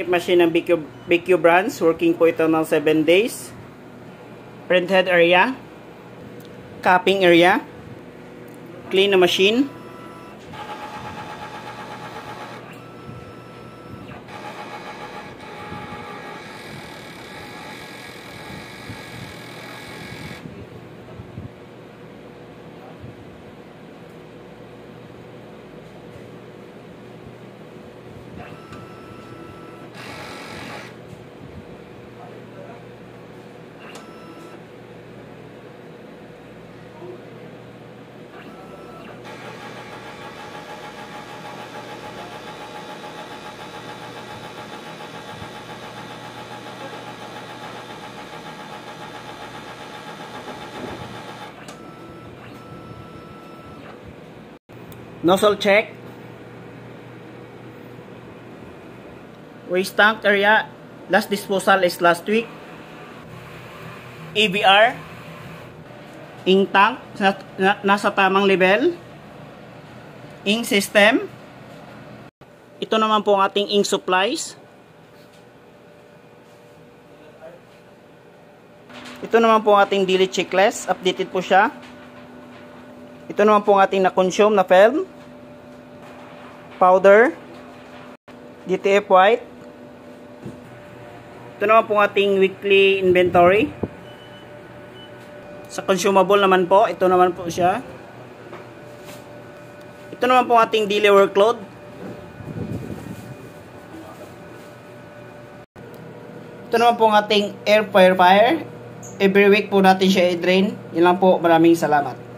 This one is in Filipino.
Machine ng BQ brands. Working po ito ng 7 days. Printhead area. Capping area. Clean na machine. Nozzle check. Waste tank area. Last disposal is last week. AVR. Ink tank. Nasa tamang level. Ink system. Ito naman po ang ating ink supplies. Ito naman po ang ating daily checklist. Updated po siya. Ito naman po ang ating na-consume na film, powder, DTF white. Ito naman po ang ating weekly inventory. Sa consumable naman po, ito naman po siya. Ito naman po ang ating daily workload. Ito naman po ang ating air purifier. Every week po natin siya i-drain. Yan lang po. Maraming salamat.